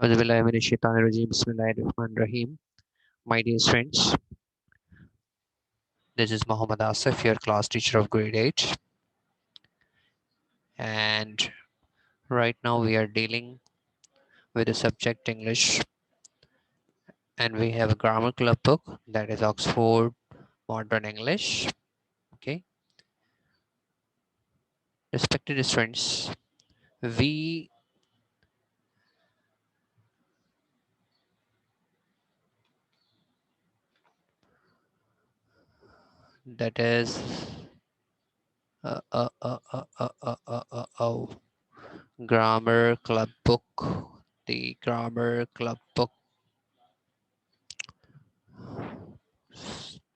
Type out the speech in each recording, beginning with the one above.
Bismillahirrahmanirrahim. My dear friends, this is Muhammad Asif, your class teacher of grade 8. And right now we are dealing with the subject English. And we have a grammar club book, that is Oxford Modern English. Okay. Respected friends, we that is grammar club book. The grammar club book.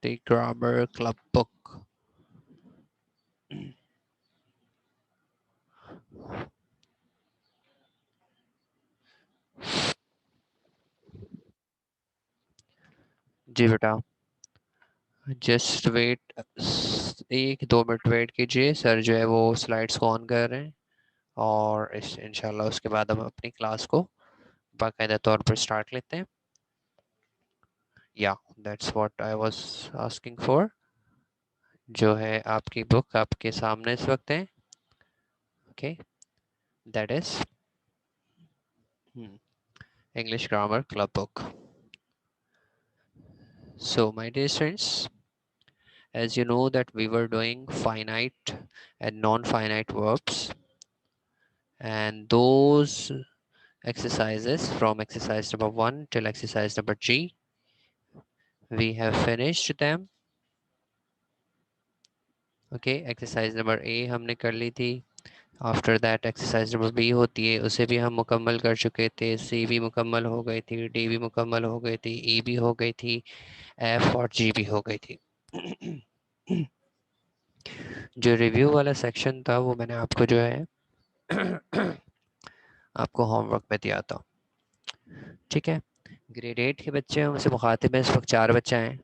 The grammar club book. जी बेटा, just wait, 1-2 minute wait कीजिए। Sir जो है वो slides को on कर रहे हैं और इंशाल्लाह उसके बाद हम अपनी क्लास को बाकायदा तौर पर स्टार्ट लेते हैं। या that's what I was asking for. जो है आपकी बुक आपके सामने इस वक्त है। Okay, that is English grammar club book. So my dear friends, as you know that we were doing finite and non-finite verbs, and those exercises from exercise number 1 till exercise number G, we have finished them. Okay, exercise number A हमने कर ली थी। After that exercise number B होती है, उसे भी हम मुकम्मल कर चुके थे। सी भी मुकम्मल हो गई थी, डी भी मुकम्मल हो गई थी, ई भी हो गई थी, एफ और जी भी हो गई थी। जो रिव्यू वाला सेक्शन था वो मैंने आपको जो है आपको होमवर्क में दिया था। ठीक है, ग्रेड 8 के बच्चे हैं, उनसे मुखातिब में इस वक्त 4 बच्चे हैं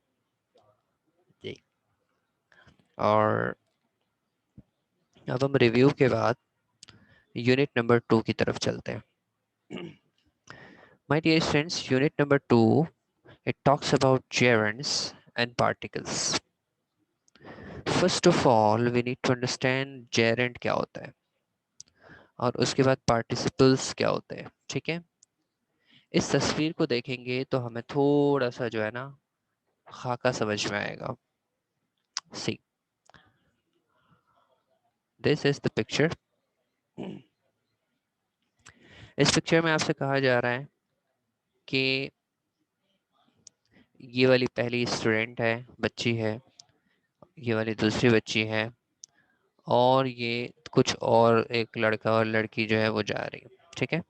जी। और अब हम रिव्यू के बाद यूनिट नंबर 2 की तरफ चलते हैं। My dear friends, unit number 2 it talks about gerunds and particles. First of all we need to understand gerund क्या होता है और उसके बाद participles क्या होते हैं। ठीक है, इस तस्वीर को देखेंगे तो हमें थोड़ा सा जो है ना खाका समझ में आएगा। सी, दिस इज द पिक्चर। इस पिक्चर में आपसे कहा जा रहा है कि ये वाली पहली स्टूडेंट है, बच्ची है, ये वाली दूसरी बच्ची है और ये कुछ और एक लड़का और लड़की जो है वो जा रही है। ठीक है,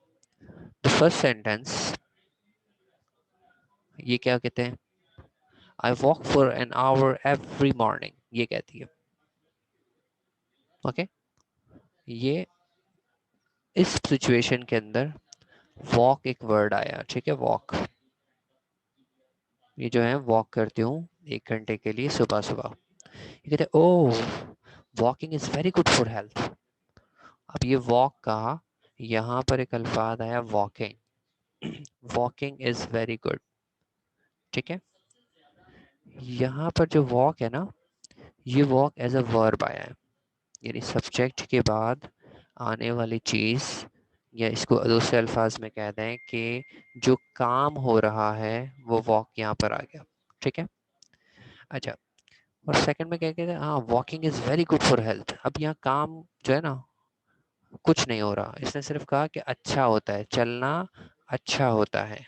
द फर्स्ट सेंटेंस ये क्या कहते हैं, I walk for an hour every morning, ये कहती है। ओके, ये इस सिचुएशन के अंदर वॉक एक वर्ड आया। ठीक है, वॉक, ये जो है वॉक करती हूँ 1 घंटे के लिए सुबह सुबह। ये कहते हैं oh, walking is very good for health. अब ये वॉक का यहाँ पर एक अल्फाज आया walking. Walking is very good. ठीक है, यहाँ पर जो वॉक है ना, ये वॉक एज अ वर्ब आया है, यानी सब्जेक्ट के बाद आने वाली चीज़, या इसको दूसरे अल्फाज में कहते हैं कि जो काम हो रहा है वो वॉक यहाँ पर आ गया। ठीक है, अच्छा, और सेकंड में क्या कहते हैं, हाँ walking is very good for health. अब यहाँ काम जो है ना कुछ नहीं हो रहा, इसने सिर्फ कहा कि अच्छा होता है चलना, अच्छा होता है।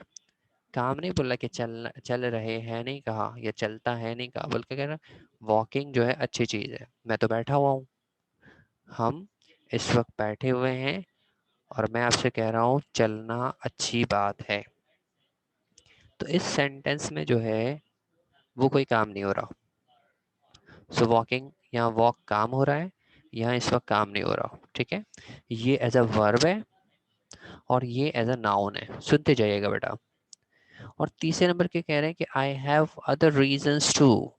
काम नहीं बोला कि चल रहे हैं नहीं कहा, या चलता है नहीं कहा, बल्कि कह रहा वॉकिंग जो है अच्छी चीज़ है। मैं तो बैठा हुआ हूँ, हम इस वक्त बैठे हुए हैं और मैं आपसे कह रहा हूँ चलना अच्छी बात है। तो इस सेंटेंस में जो है वो कोई काम नहीं हो रहा। सो वॉकिंग, यहाँ वॉक काम हो रहा है, यहाँ इस वक्त काम नहीं हो रहा। ठीक है, ये एज अ वर्ब है और ये एज अ नाउन है। सुनते जाइएगा बेटा। और तीसरे नंबर के कह रहे हैं कि I have other reasons too,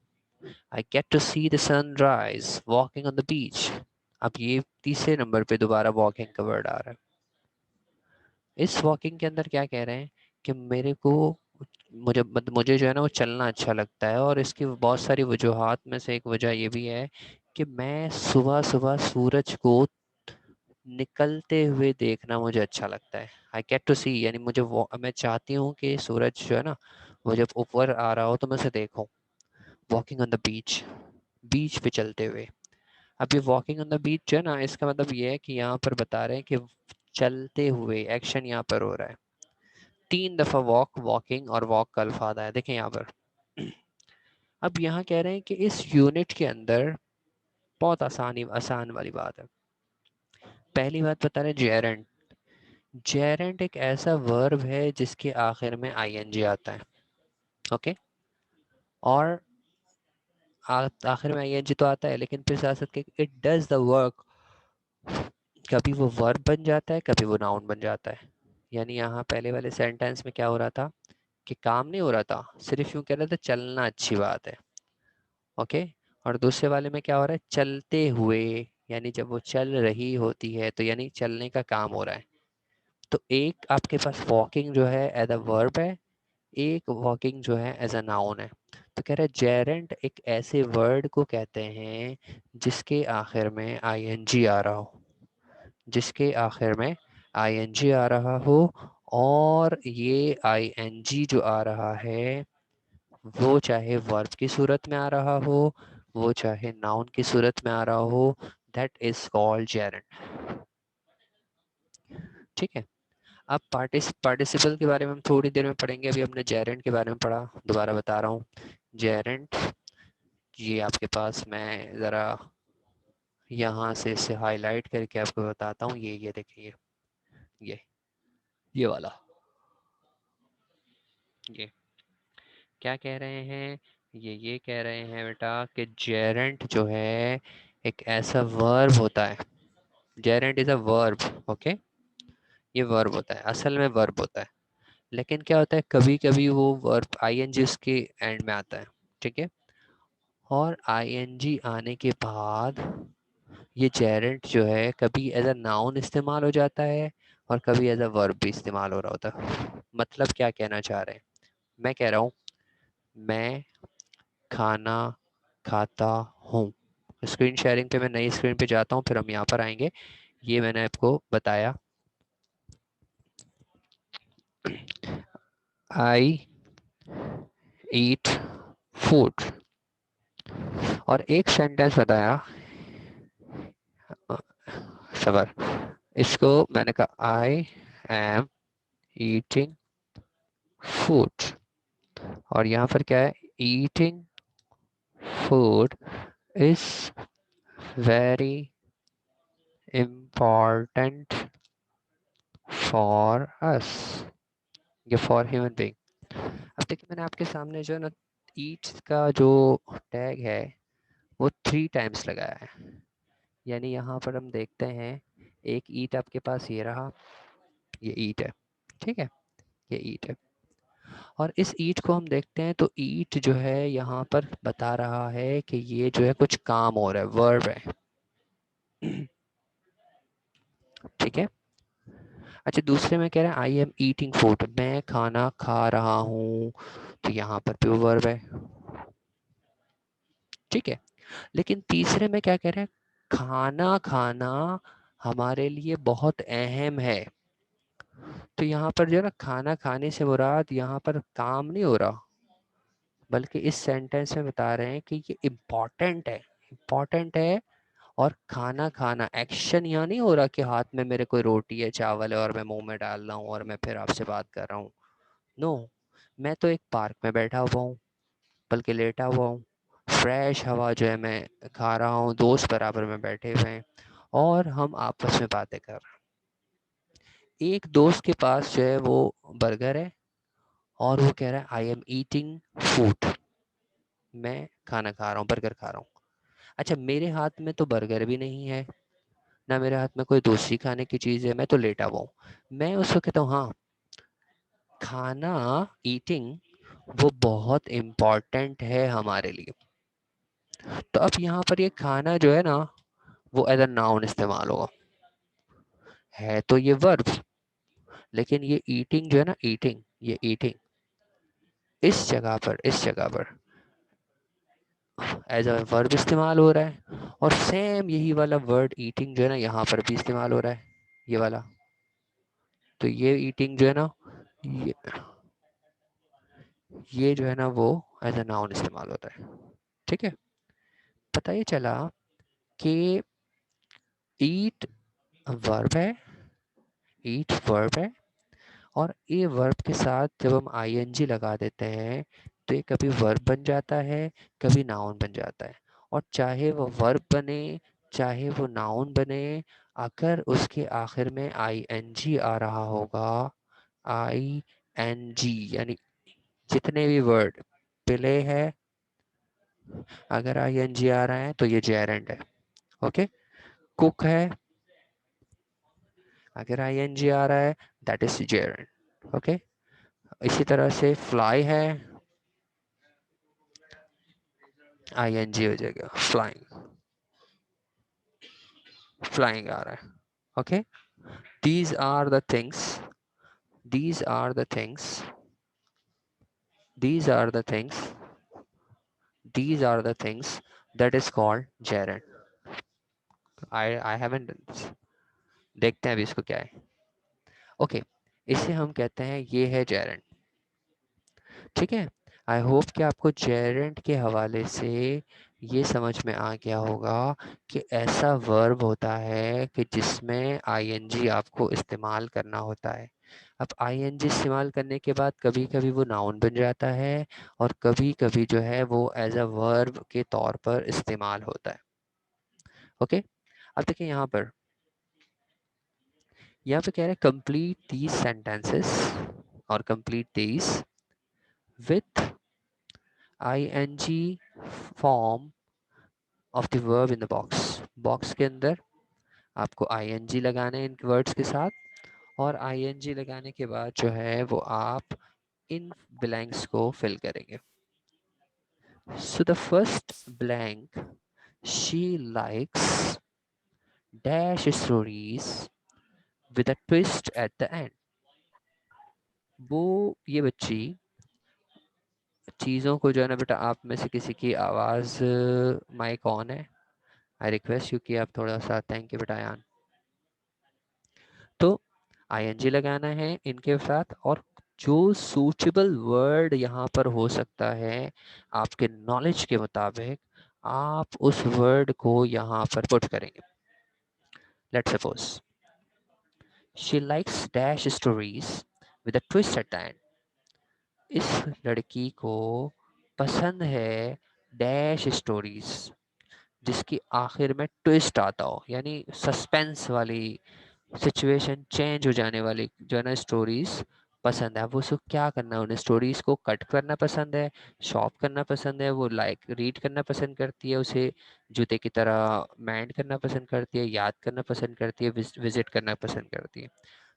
I get to see the sunrise walking on the beach. अब ये तीसरे नंबर पे दोबारा वॉकिंग का वर्ड आ रहा है। इस वॉकिंग के अंदर क्या कह रहे हैं कि मुझे जो है ना वो चलना अच्छा लगता है, और इसकी बहुत सारी वजूहात में से एक वजह ये भी है कि मैं सुबह सुबह सूरज को निकलते हुए देखना मुझे अच्छा लगता है। आई गेट टू सी, यानी मैं चाहती हूँ कि सूरज जो है ना वो जब ऊपर आ रहा हो तो मैं उसे देखूं। वॉकिंग ऑन द बीच, बीच पे चलते हुए। अब ये वॉकिंग ऑन द बीच जो है ना, इसका मतलब ये है कि यहाँ पर बता रहे हैं कि चलते हुए एक्शन यहाँ पर हो रहा है। 3 दफा वॉकिंग और वॉक का अल्फाज आया, देखें यहाँ पर। अब यहाँ कह रहे हैं कि इस यूनिट के अंदर बहुत आसान वाली बात है। पहली बात बता रहे हैं जेरेंट। जेरेंट एक ऐसा वर्ब है जिसके आखिर में आईएनजी आता है। ओके, और आखिर में आईएनजी तो आता है, लेकिन फिर साथ साथ इट डज द वर्क। कभी वो वर्ब बन जाता है, कभी वो नाउन बन जाता है। यानी यहाँ पहले वाले सेंटेंस में क्या हो रहा था कि काम नहीं हो रहा था, सिर्फ यूं कह रहे थे चलना अच्छी बात है। ओके, और दूसरे वाले में क्या हो रहा है, चलते हुए, यानी जब वो चल रही होती है तो यानी चलने का काम हो रहा है। तो एक आपके पास वॉकिंग जो है एज अ वर्ब है, एक वॉकिंग जो है एज अ नाउन है। तो कह रहा है जेरेंट एक ऐसे वर्ड को कहते हैं जिसके आखिर में आईएनजी आ रहा हो, जिसके आखिर में आईएनजी आ रहा हो, और ये आईएनजी जो आ रहा है वो चाहे वर्ब की सूरत में आ रहा हो, वो चाहे नाउन की सूरत में आ रहा हो, दैट इज कॉल्ड जेरेंट। ठीक है। अब पार्टिसिपल के बारे में हम थोड़ी देर में पढ़ेंगे, अभी हमने जेरेंट के बारे में पढ़ा। दोबारा बता रहा हूँ, जेरेंट ये आपके पास मैं ज़रा यहाँ से इसे हाईलाइट करके आपको बताता हूँ। ये देखिए, ये ये वाला, ये क्या कह रहे हैं, ये कह रहे हैं बेटा कि जेरेंट जो है एक ऐसा वर्ब होता है। Geraint is a verb. Okay, ये वर्ब होता है, असल में वर्ब होता है, लेकिन क्या होता है कभी कभी वो वर्ब आईएनजी उसके एंड में आता है। ठीक है, और आईएनजी आने के बाद ये जेरेंट जो है कभी एज अ नाउन इस्तेमाल हो जाता है, और कभी एज अ वर्ब भी इस्तेमाल हो रहा होता है। मतलब क्या कहना चाह रहे हैं, मैं कह रहा हूँ मैं खाना खाता हूँ। स्क्रीन शेयरिंग पे मैं नई स्क्रीन पे जाता हूँ, फिर हम यहाँ पर आएंगे। ये मैंने आपको बताया, आई ईट फूड, और एक सेंटेंस बताया, सबर, इसको मैंने कहा आई एम ईटिंग फूड, और यहाँ पर क्या है, eating food is very important for us, ये फॉर ह्यूमन बीइंग। अब देखिए मैंने आपके सामने जो है ना ईट का जो टैग है वो 3 टाइम्स लगाया है। यानी यहाँ पर हम देखते हैं एक ईट आपके पास ये रहा, ये ईट है। ठीक है, ये ईट है, और इस ईट को हम देखते हैं तो ईट जो है यहाँ पर बता रहा है कि ये जो है कुछ काम हो रहा है, वर्ब है। ठीक है, अच्छा दूसरे में कह रहे हैं आई एम ईटिंग फूड, मैं खाना खा रहा हूँ, तो यहाँ पर भी वर्ब है। ठीक है, लेकिन तीसरे में क्या कह रहे हैं, खाना खाना हमारे लिए बहुत अहम है। तो यहाँ पर जो है ना खाना खाने से मुराद यहाँ पर काम नहीं हो रहा, बल्कि इस सेंटेंस में बता रहे हैं कि ये इम्पॉर्टेंट है, इम्पॉर्टेंट है। और खाना खाना एक्शन यहाँ नहीं हो रहा कि हाथ में मेरे कोई रोटी है चावल है और मैं मुंह में डाल रहा हूँ और मैं फिर आपसे बात कर रहा हूँ। नो, मैं तो एक पार्क में बैठा हुआ हूँ, बल्कि लेटा हुआ हूँ, फ्रेश हवा जो है मैं खा रहा हूँ, दोस्त बराबर में बैठे हुए हैं और हम आपस में बातें कर रहे हैं। एक दोस्त के पास जो है वो बर्गर है और वो कह रहा है आई एम ईटिंग फूड, मैं खाना खा रहा हूँ, बर्गर खा रहा हूँ। अच्छा मेरे हाथ में तो बर्गर भी नहीं है, ना मेरे हाथ में कोई दूसरी खाने की चीज़ है, मैं तो लेटा हुआ हूँ। मैं उसको कहता हूँ हाँ, खाना, ईटिंग वो बहुत इम्पॉर्टेंट है हमारे लिए। तो अब यहाँ पर ये खाना जो है ना वो एज अ नाउन इस्तेमाल होगा, है तो ये वर्ब, लेकिन ये ईटिंग जो है ना, ईटिंग, ये ईटिंग इस जगह पर एज अ वर्ब इस्तेमाल हो रहा है, और सेम यही वाला वर्ड ईटिंग जो है ना यहाँ पर भी इस्तेमाल हो रहा है, ये वाला। तो ये ईटिंग जो है ना, ये ये जो है ना वो एज अ नाउन इस्तेमाल होता है। ठीक है, पता ये चला कि ईट वर्ब है, ईट वर्ब है, और ये वर्ब के साथ जब हम आईएनजी लगा देते हैं तो ये कभी वर्ब बन जाता है, कभी नाउन बन जाता है। और चाहे वो वर्ब बने, चाहे वो नाउन बने, अगर उसके आखिर में आईएनजी आ रहा होगा, आईएनजी यानी जितने भी वर्ड प्ले है, अगर आईएनजी आ रहा है तो ये जेरेंड है। ओके, कुक है, अगर आईएनजी आ रहा है दैट इज जेरेंड। ओके, इसी तरह से फ्लाई है, आईएनजी हो जाएगा, फ्लाइंग, फ्लाइंग आ रहा है। Okay, these are the things, these are the things, these are the things, these are the things that is called gerund. I haven't done this. देखते हैं अभी इसको क्या है। ओके, इसे हम कहते हैं ये है जेरेंट। ठीक है, आई होप कि आपको जेरेंट के हवाले से ये समझ में आ गया होगा कि ऐसा वर्ब होता है कि जिसमें आईएनजी आपको इस्तेमाल करना होता है। अब आईएनजी इस्तेमाल करने के बाद कभी कभी वो नाउन बन जाता है, और कभी कभी जो है वो एज अ वर्ब के तौर पर इस्तेमाल होता है। ओके, अब देखिए यहाँ पे कह रहे हैं कंप्लीट दीज सेंटेंसेस, और complete these with ING form of the verb in the box. Box के अंदर आपको आईएनजी लगाना है इन वर्ड्स के साथ, और आईएनजी लगाने के बाद जो है वो आप इन ब्लैंक्स को फिल करेंगे। So the first blank, she likes dash stories with a twist at the and. वो ये बच्ची चीज़ों को जो है ना बेटा, आप में से किसी की आवाज़ माइक ऑन है, आई रिक्वेस्ट यू कि आप थोड़ा सा, थैंक यू बेटा यान। तो आईएनजी लगाना है इनके साथ, और जो सूटेबल वर्ड यहाँ पर हो सकता है आपके नॉलेज के मुताबिक, आप उस वर्ड को यहाँ पर पुट करेंगे। Let's suppose she likes dash stories with a twist at the and. इस लड़की को पसंद है डैश स्टोरीज जिसकी आखिर में ट्विस्ट आता हो, यानी सस्पेंस वाली, सिचुएशन चेंज हो जाने वाली जो है ना स्टोरीज पसंद है। अब उसको क्या करना है, उन्हें स्टोरीज को कट करना पसंद है, शॉप करना पसंद है, वो लाइक रीड करना पसंद करती है, उसे जूते की तरह मैंड करना पसंद करती है, याद करना पसंद करती है, विजिट करना पसंद करती है।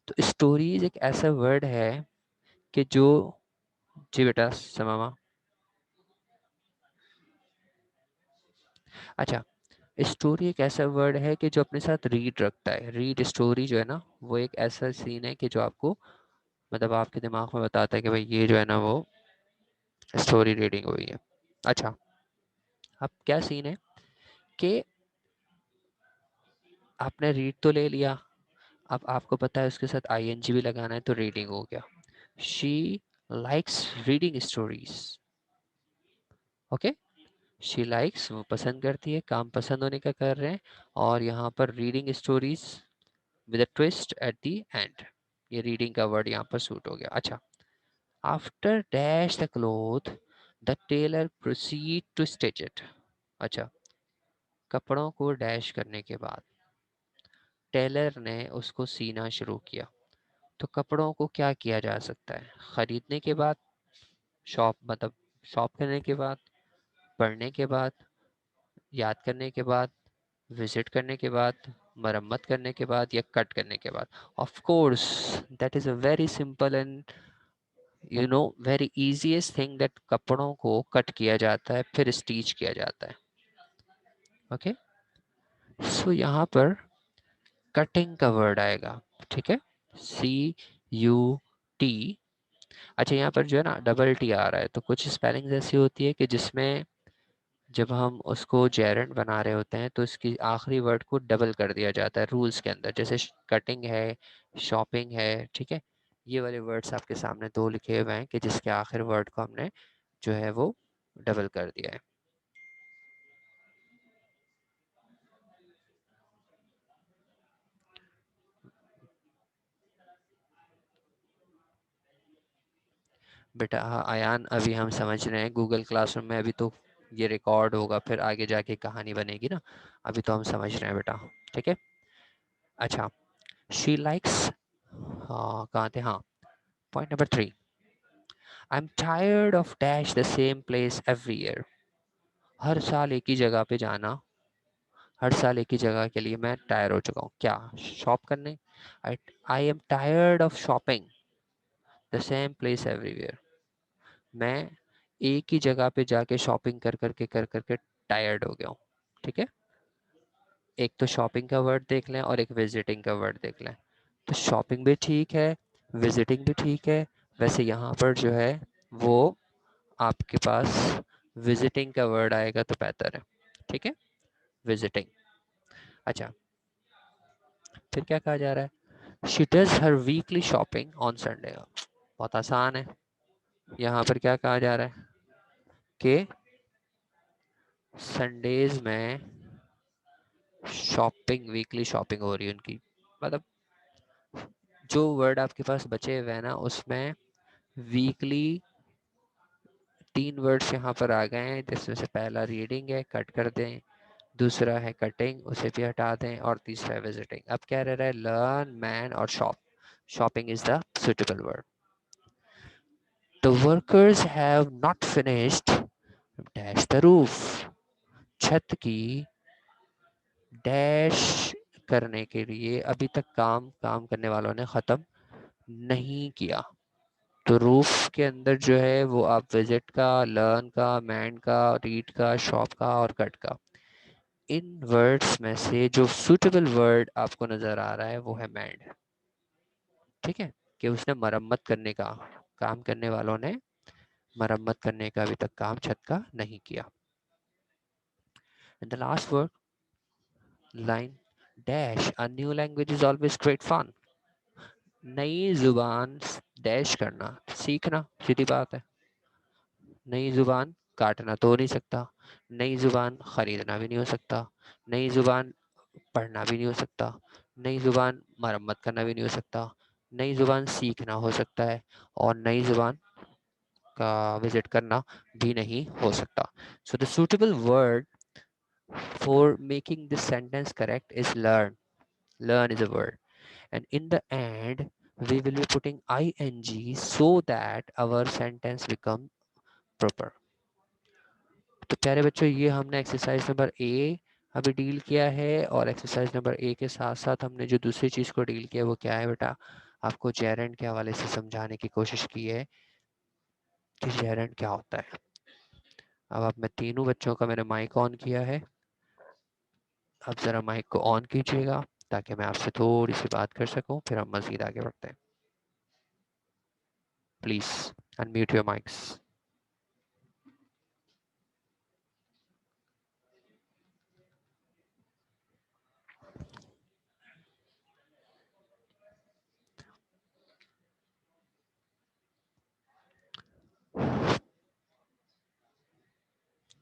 तो स्टोरीज एक ऐसा वर्ड है कि जो, जी बेटा समामा, अच्छा, स्टोरी एक ऐसा वर्ड है कि जो अपने साथ रीड रखता है। रीड स्टोरी जो है ना वो एक ऐसा सीन है कि जो आपको, मतलब आपके दिमाग में बताता है कि भाई ये जो है ना वो स्टोरी रीडिंग हुई है। अच्छा, अब क्या सीन है कि आपने रीड तो ले लिया, अब आपको पता है उसके साथ आईएनजी भी लगाना है, तो रीडिंग हो गया। She likes reading stories. Okay, she likes वो पसंद करती है, काम पसंद होने का कर रहे हैं, और यहाँ पर reading stories with a twist at the end, ये रीडिंग का वर्ड यहाँ पर सूट हो गया। अच्छा, after dash the cloth the tailor proceed to stitch it. अच्छा, कपड़ों को डैश करने के बाद टेलर ने उसको सीना शुरू किया। तो कपड़ों को क्या किया जा सकता है, खरीदने के बाद, शॉप मतलब शॉप करने के बाद, पढ़ने के बाद, याद करने के बाद, विजिट करने के बाद, मरम्मत करने के बाद, या कट करने के बाद। Of course that is a very simple and very easiest thing, that कपड़ों को कट किया जाता है फिर स्टिच किया जाता है। ओके, सो यहाँ पर कटिंग का वर्ड आएगा। ठीक है, सी यू टी। अच्छा यहाँ पर जो है ना डबल टी आ रहा है, तो कुछ स्पेलिंग ऐसी होती है कि जिसमें जब हम उसको जेरेंट बना रहे होते हैं तो इसकी आखिरी वर्ड को डबल कर दिया जाता है रूल्स के अंदर, जैसे कटिंग है, शॉपिंग है, ठीक है। ये वाले वर्ड्स आपके सामने दो लिखे हुए हैं कि जिसके आखिर वर्ड को हमने जो है वो डबल कर दिया है। बेटा हाँ, आयान अभी हम समझ रहे हैं गूगल क्लासरूम में, अभी तो ये रिकॉर्ड होगा फिर आगे जाके कहानी बनेगी ना, अभी तो हम समझ रहे हैं बेटा, ठीक है। अच्छा, शी लाइक्स, हाँ कहाँ थे, हाँ point number 3, I am tired of dash the same place every year. हर साल एक ही जगह पे जाना, हर साल एक ही जगह के लिए मैं टायर हो चुका हूँ, क्या शॉप करने। आई am tired of shopping the same place everywhere. मैं एक ही जगह पे जाके शॉपिंग कर करके टायर्ड हो गया हूँ, ठीक है। एक तो शॉपिंग का वर्ड देख लें और एक विजिटिंग का वर्ड देख लें। तो शॉपिंग भी ठीक है, विजिटिंग भी ठीक है। वैसे यहाँ पर जो है वो आपके पास विजिटिंग का वर्ड आएगा तो बेहतर है, ठीक है, विजिटिंग। अच्छा, फिर क्या कहा जा रहा है, she does her weekly shopping on Sunday. बहुत आसान है, यहाँ पर क्या कहा जा रहा है कि संडेज में शॉपिंग, वीकली शॉपिंग हो रही है उनकी। मतलब जो वर्ड आपके पास बचे हुए हैं ना उसमें वीकली 3 वर्ड्स यहाँ पर आ गए हैं, जिसमें से पहला रीडिंग है, कट कर दें, दूसरा है कटिंग, उसे भी हटा दें, और तीसरा है विजिटिंग। अब क्या रह रहा है, लर्न, मैन और shop. Shopping is the suitable word. The workers have not finished dash the roof. छत की डैश करने के लिए अभी तक काम करने वालों ने खत्म नहीं किया। तो रूफ के अंदर जो है वो आप विजिट का, लर्न का, मैन का, रीड का, शॉप का और कट का, इन वर्ड्स में से जो सुटेबल वर्ड आपको नजर आ रहा है वो है मैंड, ठीक है। कि उसने मरम्मत करने का, काम करने वालों ने मरम्मत करने का अभी तक काम छत का नहीं किया। And the last word line, dash a new language is always great fun. नई जुबान डैश करना सीखना सीधी बात है। नई जुबान काटना तो हो नहीं सकता, नई जुबान खरीदना भी नहीं हो सकता, नई जुबान पढ़ना भी नहीं हो सकता, नई जुबान मरम्मत करना भी नहीं हो सकता, नई जुबान सीखना हो सकता है, और नई जुबान का विजिट करना भी नहीं हो सकता। So the suitable word for making this sentence correct is learn. Learn is a word, and in the end we will be putting ing so that our sentence become proper. तो प्यारे बच्चों, ये हमने एक्सरसाइज नंबर ए अभी deal किया है, और exercise number A के साथ साथ हमने जो दूसरी चीज़ को डील किया वो क्या है बेटा, आपको जेरेंट के हवाले से समझाने की कोशिश की है कि जेरेंट क्या होता है। अब आप, मैं तीनों बच्चों का मैंने माइक ऑन किया है, अब ज़रा माइक को ऑन कीजिएगा ताकि मैं आपसे थोड़ी सी बात कर सकूं, फिर हम मज़ीद आगे बढ़ते हैं। Please unmute your mics.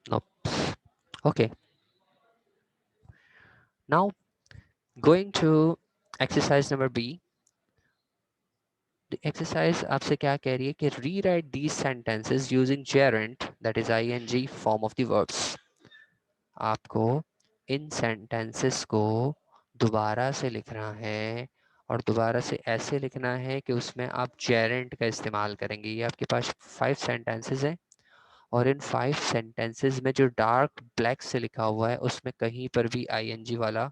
No, okay, now going to exercise number B. Exercise आपसे क्या कह रही है कि rewrite these sentences using gerund, that is ing form of the verbs. आपको इन सेंटेंसेस को दोबारा से लिखना है, और दोबारा से ऐसे लिखना है कि उसमें आप जेरेंट का इस्तेमाल करेंगे। ये आपके पास 5 सेंटेंसेस हैं, और इन 5 सेंटेंसेस में जो डार्क ब्लैक से लिखा हुआ है उसमें कहीं पर भी ing वाला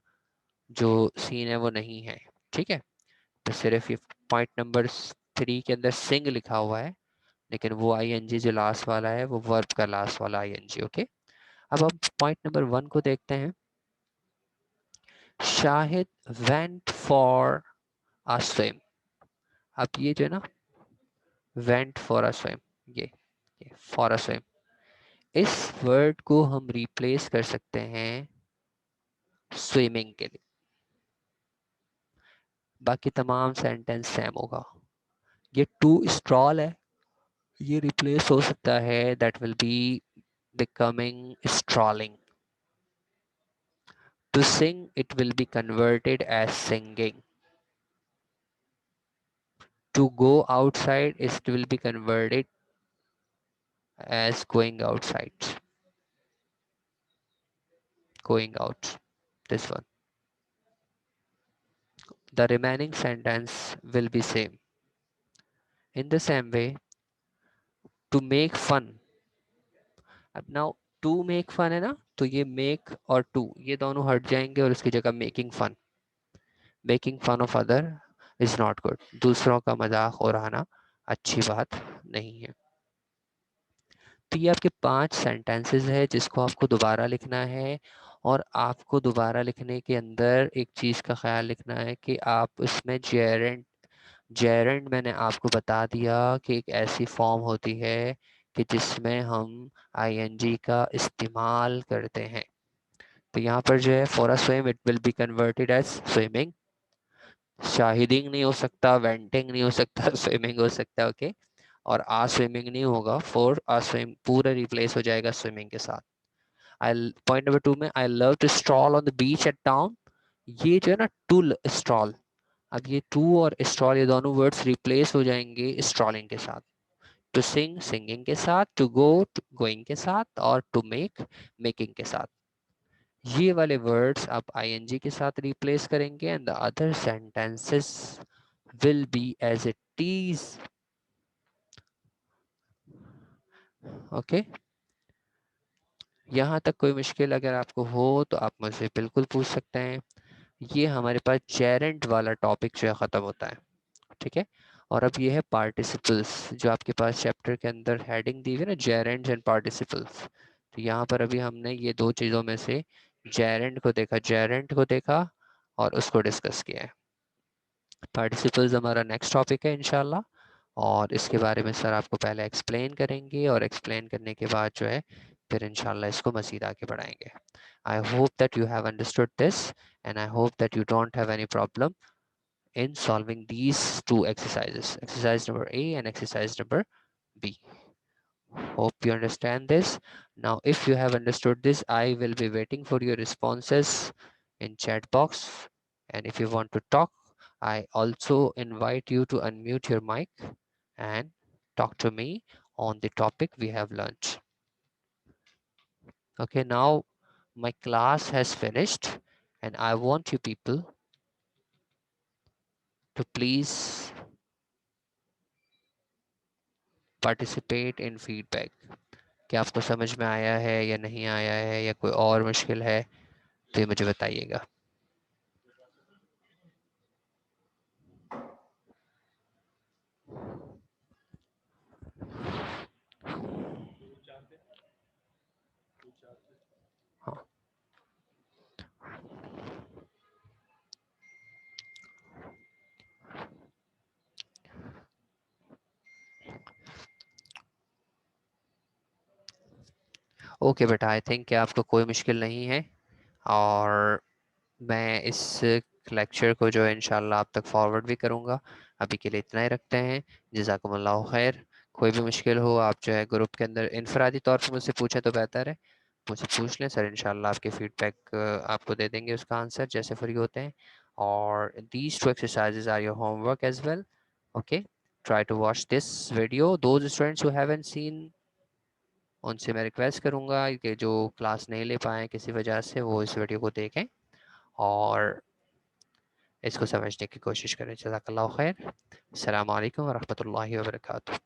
जो सीन है वो नहीं है, ठीक है। तो सिर्फ ये पॉइंट नंबर 3 के अंदर सिंग लिखा हुआ है, लेकिन वो ing जो लास्ट वाला है वो वर्ब का लास्ट वाला ing, ओके। अब हम पॉइंट नंबर 1 को देखते हैं। Shahid went for a swim. अब ये जो है ना went for a swim, ये for a swim, इस वर्ड को हम रिप्लेस कर सकते हैं स्विमिंग के लिए। बाकी तमाम सेंटेंस सेम होगा। ये टू स्ट्रॉल है, ये रिप्लेस हो सकता है that will be becoming strolling. To sing it will be converted as singing. To go outside it will be converted as going outside. Going out. This one. The remaining sentence will be same. In the same way, to make fun. अब now to make fun है ना, तो ये make और to ये दोनों हट जाएंगे और उसकी जगह making fun. Making fun of other is not good. दूसरों का मजाक उड़ाना अच्छी बात नहीं है। तो ये आपके 5 सेंटेंसेस है जिसको आपको दोबारा लिखना है, और आपको दोबारा लिखने के अंदर एक चीज़ का ख्याल रखना है कि आप उसमें जेरेंट, जेरेंट मैंने आपको बता दिया कि एक ऐसी फॉर्म होती है कि जिसमें हम आईएनजी का इस्तेमाल करते हैं। तो यहाँ पर जो है for a swim it will be converted as swimming. शाहिदिंग नहीं हो सकता, वेंटिंग नहीं हो सकता, स्विमिंग हो सकता है। ओके, और आ स्विमिंग नहीं होगा, फॉर आ स्विम पूरा रिप्लेस हो जाएगा स्विमिंग के साथ। आई पॉइंट नंबर 2 में I love to stroll on the beach at town, ये जो है ना टू स्ट्रॉल, अब ये टू और स्ट्रॉल ये दोनों वर्ड्स रिप्लेस हो जाएंगे स्ट्रॉलिंग के साथ। टू सिंग सिंगिंग के साथ, टू गो गोइंग के साथ, और टू मेक मेकिंग के साथ। ये वाले वर्ड्स आप आईएनजी के साथ रिप्लेस करेंगे and the other sentences will be as it is. Okay, यहाँ तक कोई मुश्किल अगर आपको हो तो आप मुझसे बिल्कुल पूछ सकते हैं। ये हमारे पास जेरेंट वाला टॉपिक जो है ख़त्म होता है, ठीक है। और अब ये है पार्टिसिपल्स, जो आपके पास चैप्टर के अंदर हेडिंग दी हुई है ना, जेरेंट्स एंड पार्टिसिपल्स। तो यहाँ पर अभी हमने ये दो चीज़ों में से जेरेंट को देखा, जेरेंट को देखा और उसको डिस्कस किया है। पार्टिसिपल्स हमारा नेक्स्ट टॉपिक है इंशाल्लाह, और इसके बारे में सर आपको पहले एक्सप्लेन करेंगे, और एक्सप्लेन करने के बाद जो है फिर इंशाल्लाह इसको मज़ीद आगे बढ़ाएंगे। I hope that you have understood this, and I hope that you don't have any problem in solving these two exercises, exercise number A and exercise number B. Hope you understand this. Now, if you have understood this, I will be waiting for your responses in chat box. And if you want to talk, I also invite you to unmute your mic and talk to me on the topic we have learned. Okay, now my class has finished, and I want you people to please participate in feedback. क्या आपको समझ में आया है या नहीं आया है, या कोई और मुश्किल है तो ये मुझे बताइएगा। हाँ, ओके बेटा, आई थिंक कि आपको कोई मुश्किल नहीं है, और मैं इस लेक्चर को जो है इंशाल्लाह आप तक फॉरवर्ड भी करूँगा। अभी के लिए इतना ही रखते हैं। जज़ाकुमुल्लाह खैर। कोई भी मुश्किल हो आप जो है ग्रुप के अंदर इनफरादी तौर पर मुझसे पूछें तो बेहतर है, मुझसे पूछ लें, सर इंशाल्लाह आपके फीडबैक आपको दे देंगे उसका आंसर जैसे फ्री होते हैं। और these two exercises are your homework as well. Okay, try to watch this video. Those students who haven't seen, उनसे मैं रिक्वेस्ट करूँगा कि जो क्लास नहीं ले पाए किसी वजह से, वो इस वीडियो को देखें और इसको समझने की कोशिश करें। जज़ाकल्लाहु खैर। अस्सलाम वालेकुम व रहमतुल्लाहि व बरकातुहू।